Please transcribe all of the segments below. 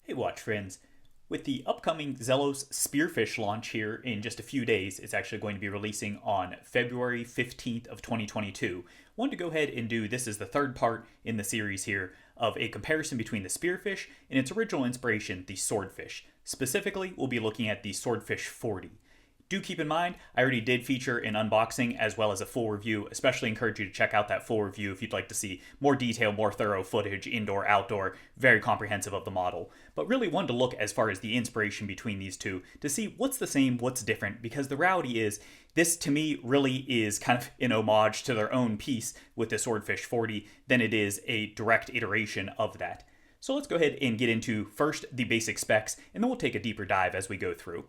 Hey watch friends, with the upcoming Zelos Spearfish launch here in just a few days, it's actually going to be releasing on February 15th of 2022. I wanted to go ahead and this is the third part in the series here of a comparison between the Spearfish and its original inspiration, the Swordfish. Specifically, we'll be looking at the Swordfish 40. Do keep in mind, I already did feature an unboxing as well as a full review. Especially encourage you to check out that full review if you'd like to see more detail, more thorough footage, indoor, outdoor, very comprehensive of the model. But really wanted to look as far as the inspiration between these two to see what's the same, what's different, because the reality is this to me really is kind of an homage to their own piece with the Swordfish 40 than it is a direct iteration of that. So let's go ahead and get into first the basic specs, and then we'll take a deeper dive as we go through.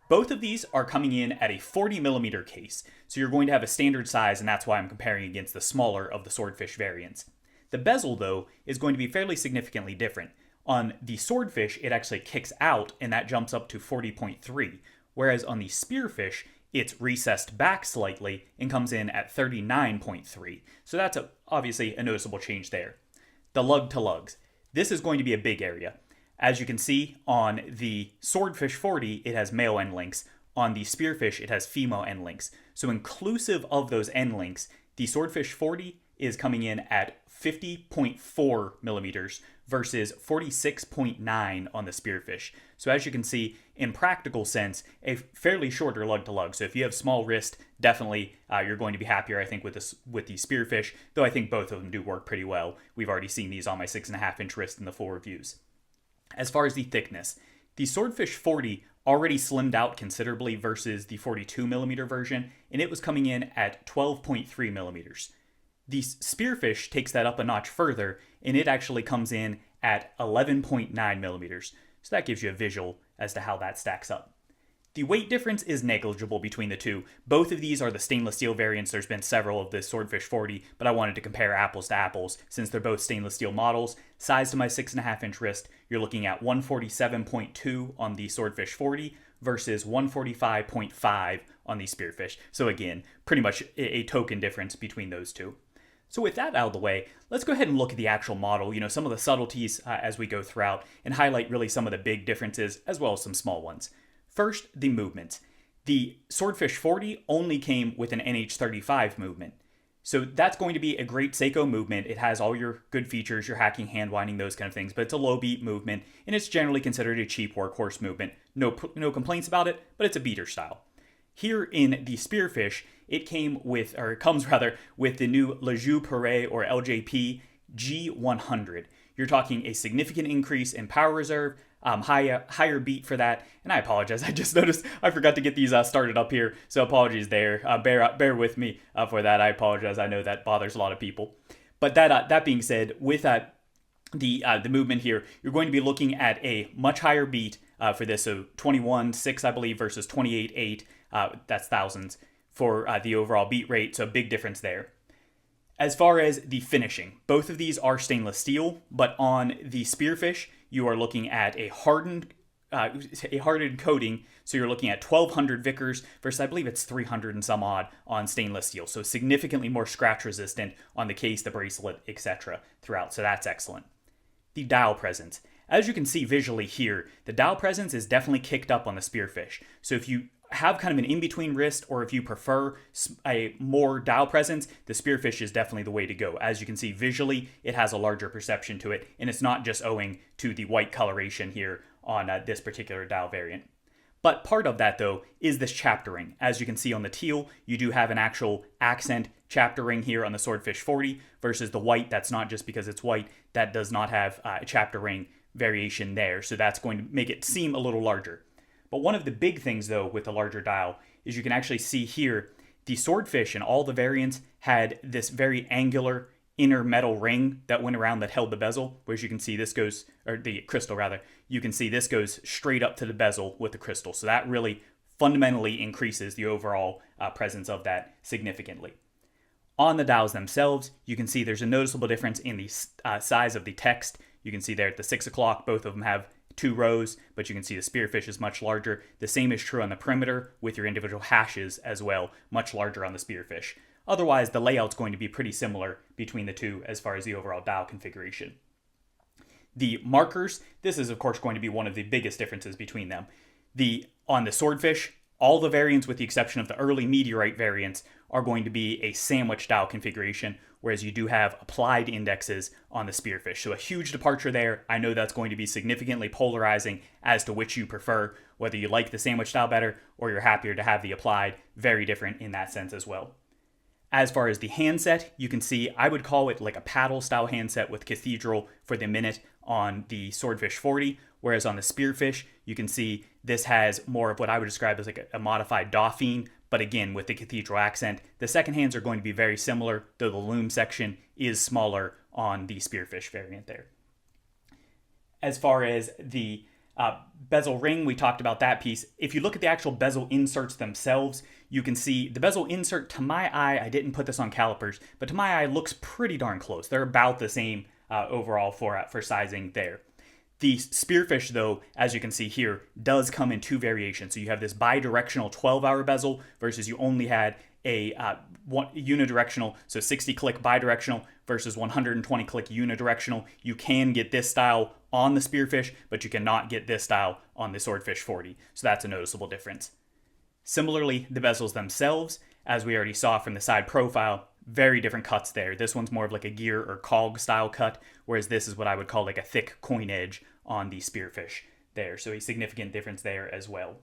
Both of these are coming in at a 40mm case, so you're going to have a standard size, and that's why I'm comparing against the smaller of the Swordfish variants. The bezel, though, is going to be fairly significantly different. On the Swordfish, it actually kicks out, and that jumps up to 40.3, whereas on the Spearfish, it's recessed back slightly and comes in at 39.3. So that's obviously a noticeable change there. The lug to lugs. This is going to be a big area. As you can see, on the Swordfish 40, it has male end links. On the Spearfish, it has female end links. So inclusive of those end links, the Swordfish 40 is coming in at 50.4 millimeters versus 46.9 on the Spearfish. So as you can see, in practical sense, a fairly shorter lug to lug. So if you have small wrist, definitely you're going to be happier, I think, with the Spearfish, though I think both of them do work pretty well. We've already seen these on my 6.5-inch wrist in the full reviews. As far as the thickness, the Swordfish 40 already slimmed out considerably versus the 42mm version, and it was coming in at 12.3 millimeters. The Spearfish takes that up a notch further, and it actually comes in at 11.9 millimeters. So that gives you a visual as to how that stacks up. The weight difference is negligible between the two. Both of these are the stainless steel variants. There's been several of the Swordfish 40, but I wanted to compare apples to apples since they're both stainless steel models. Size to my 6.5-inch wrist, you're looking at 147.2 on the Swordfish 40 versus 145.5 on the Spearfish. So again, pretty much a token difference between those two. So with that out of the way, let's go ahead and look at the actual model, some of the subtleties as we go throughout, and highlight really some of the big differences as well as some small ones. First, the movement. The Swordfish 40 only came with an NH35 movement. So that's going to be a great Seiko movement. It has all your good features, your hacking, hand winding, those kind of things, but it's a low beat movement, and it's generally considered a cheap workhorse movement. No complaints about it, but it's a beater style. Here in the Spearfish, it comes with the new Joux-Perret or LJP G100. You're talking a significant increase in power reserve, higher beat for that, and I apologize. I just noticed I forgot to get these started up here, so apologies there. Bear with me for that. I apologize. I know that bothers a lot of people. But that being said, with the movement here, you're going to be looking at a much higher beat for this. So 21.6, I believe, versus 28.8. That's thousands for the overall beat rate. So a big difference there. As far as the finishing, both of these are stainless steel, but on the Spearfish, you are looking at a hardened coating. So you're looking at 1200 Vickers versus I believe it's 300 and some odd on stainless steel. So significantly more scratch resistant on the case, the bracelet, etc. throughout. So that's excellent. The dial presence. As you can see visually here, the dial presence is definitely kicked up on the Spearfish. So if you have kind of an in-between wrist, or if you prefer a more dial presence, the Spearfish is definitely the way to go. As you can see visually, it has a larger perception to it, and it's not just owing to the white coloration here on this particular dial variant. But part of that, though, is this chapter ring. As you can see on the teal, you do have an actual accent chapter ring here on the Swordfish 40 versus the white. That's not just because it's white. That does not have a chapter ring variation there, so that's going to make it seem a little larger. But one of the big things, though, with the larger dial is you can actually see here the Swordfish and all the variants had this very angular inner metal ring that went around that held the bezel, whereas you can see this goes, or the crystal rather, you can see this goes straight up to the bezel with the crystal. So that really fundamentally increases the overall presence of that significantly. On the dials themselves, you can see there's a noticeable difference in the size of the text. You can see there at the 6 o'clock, both of them have 2 rows, but you can see the Spearfish is much larger. The same is true on the perimeter with your individual hashes as well, much larger on the Spearfish. Otherwise, the layout's going to be pretty similar between the two as far as the overall dial configuration. The markers, this is of course going to be one of the biggest differences between them. On the Swordfish, all the variants with the exception of the early meteorite variants are going to be a sandwich style configuration, whereas you do have applied indexes on the Spearfish. So a huge departure there. I know that's going to be significantly polarizing as to which you prefer, whether you like the sandwich style better or you're happier to have the applied. Very different in that sense as well. As far as the handset, you can see I would call it like a paddle style handset with cathedral for the minute on the Swordfish 40, whereas on the Spearfish, you can see this has more of what I would describe as like a modified Dauphine, but again with the cathedral accent. The second hands are going to be very similar, though the loom section is smaller on the Spearfish variant there. As far as the bezel ring, we talked about that piece. If you look at the actual bezel inserts themselves, you can see the bezel insert, to my eye, I didn't put this on calipers, but to my eye looks pretty darn close. They're about the same overall for sizing there. The Spearfish, though, as you can see here, does come in two variations. So you have this bi-directional 12-hour bezel versus you only had a unidirectional, so 60-click bi-directional versus 120-click unidirectional. You can get this style on the Spearfish, but you cannot get this style on the Swordfish 40. So that's a noticeable difference. Similarly, the bezels themselves, as we already saw from the side profile, very different cuts there. This one's more of like a gear or cog style cut, whereas this is what I would call like a thick coin edge on the Spearfish there. So a significant difference there as well.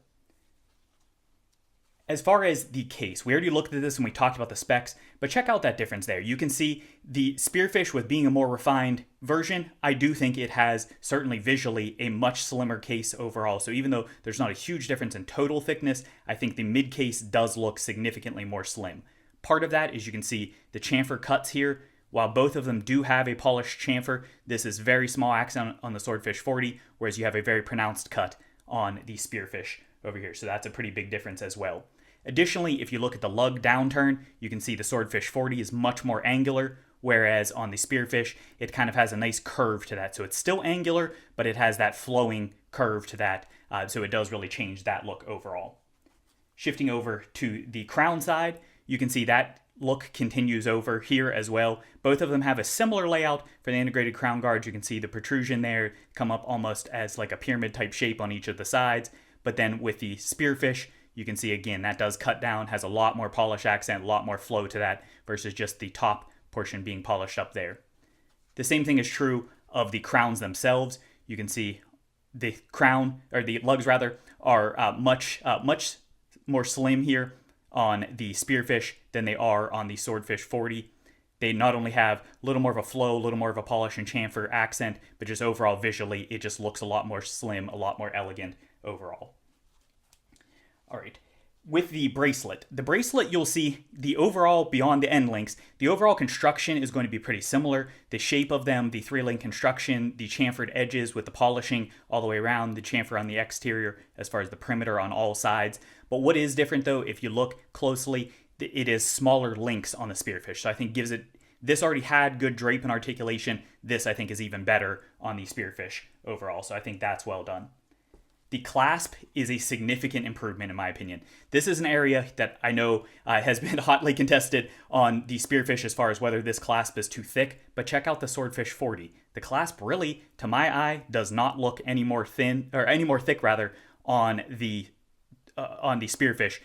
As far as the case, we already looked at this and we talked about the specs, but check out that difference there. You can see the Spearfish with being a more refined version, I do think it has certainly visually a much slimmer case overall. So even though there's not a huge difference in total thickness, I think the mid case does look significantly more slim. Part of that is you can see the chamfer cuts here. While both of them do have a polished chamfer, this is very small accent on the Swordfish 40, whereas you have a very pronounced cut on the Spearfish over here. So that's a pretty big difference as well. Additionally, if you look at the lug downturn, you can see the Swordfish 40 is much more angular, whereas on the Spearfish, it kind of has a nice curve to that. So it's still angular, but it has that flowing curve to that. So it does really change that look overall. Shifting over to the crown side, you can see that look continues over here as well. Both of them have a similar layout for the integrated crown guards. You can see the protrusion there come up almost as like a pyramid type shape on each of the sides. But then with the Spearfish, you can see again, that does cut down, has a lot more polish accent, a lot more flow to that versus just the top portion being polished up there. The same thing is true of the crowns themselves. You can see the crown, or the lugs rather, are much more slim here on the Spearfish than they are on the Swordfish 40. They not only have a little more of a flow, a little more of a polish and chamfer accent, but just overall visually, it just looks a lot more slim, a lot more elegant overall. All right, with the bracelet you'll see the overall, beyond the end links, the overall construction is going to be pretty similar. The shape of them, the 3-link construction, the chamfered edges with the polishing all the way around, the chamfer on the exterior as far as the perimeter on all sides. But what is different though, if you look closely, it is smaller links on the Spearfish. So I think this already had good drape and articulation. This I think is even better on the Spearfish overall. So I think that's well done. The clasp is a significant improvement in my opinion. This is an area that I know has been hotly contested on the Spearfish as far as whether this clasp is too thick, but check out the Swordfish 40. The clasp really, to my eye, does not look any more thick rather on the Spearfish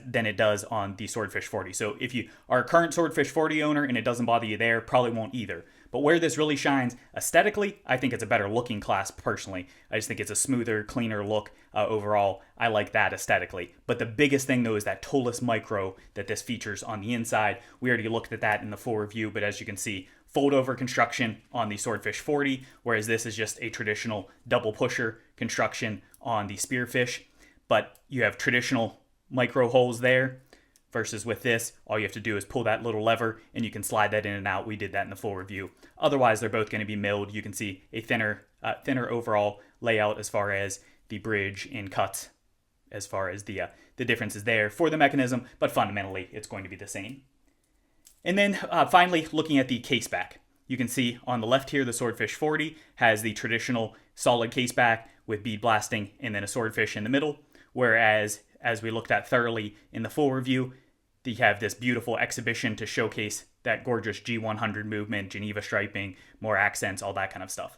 than it does on the Swordfish 40. So if you are a current Swordfish 40 owner and it doesn't bother you there, probably won't either. But where this really shines aesthetically, I think it's a better looking clasp personally. I just think it's a smoother, cleaner look overall. I like that aesthetically. But the biggest thing though is that toeless micro that this features on the inside. We already looked at that in the full review, but as you can see, fold over construction on the Swordfish 40, whereas this is just a traditional double pusher construction on the Spearfish. But you have traditional micro holes there versus with this, all you have to do is pull that little lever and you can slide that in and out. We did that in the full review. Otherwise, they're both going to be milled. You can see a thinner overall layout as far as the bridge and cuts, as far as the differences there for the mechanism, but fundamentally, it's going to be the same. And then finally, looking at the case back. You can see on the left here, the Swordfish 40 has the traditional solid case back with bead blasting and then a Swordfish in the middle. Whereas, as we looked at thoroughly in the full review, you have this beautiful exhibition to showcase that gorgeous G100 movement, Geneva striping, more accents, all that kind of stuff.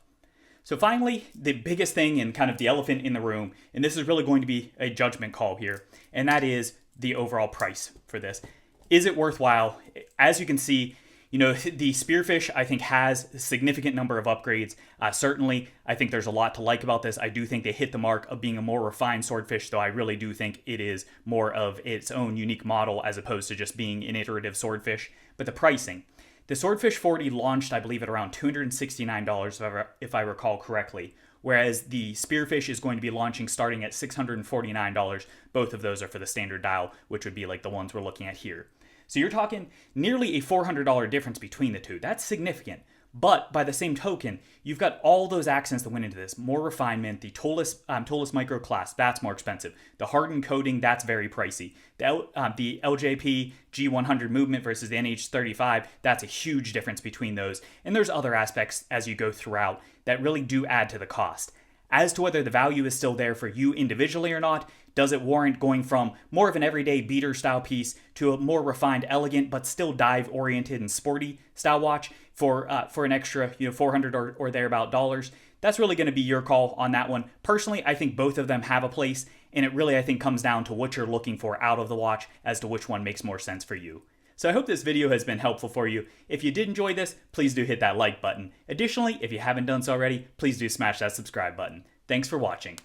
So finally, the biggest thing and kind of the elephant in the room, and this is really going to be a judgment call here, and that is the overall price for this. Is it worthwhile? As you can see, the Spearfish, I think, has a significant number of upgrades. Certainly, I think there's a lot to like about this. I do think they hit the mark of being a more refined swordfish, though I really do think it is more of its own unique model as opposed to just being an iterative swordfish. But the pricing. The Swordfish 40 launched, I believe, at around $269, if I recall correctly, whereas the Spearfish is going to be launching starting at $649. Both of those are for the standard dial, which would be like the ones we're looking at here. So you're talking nearly a $400 difference between the two. That's significant. But by the same token, you've got all those accents that went into this. More refinement, the toeless micro clasp, that's more expensive. The hardened coating, that's very pricey. The LJP G100 movement versus the NH35, that's a huge difference between those. And there's other aspects as you go throughout that really do add to the cost. As to whether the value is still there for you individually or not, does it warrant going from more of an everyday beater style piece to a more refined, elegant, but still dive oriented and sporty style watch for an extra $400 or thereabout dollars? That's really going to be your call on that one. Personally, I think both of them have a place, and it really, I think, comes down to what you're looking for out of the watch as to which one makes more sense for you. So I hope this video has been helpful for you. If you did enjoy this, please do hit that like button. Additionally, if you haven't done so already, please do smash that subscribe button. Thanks for watching.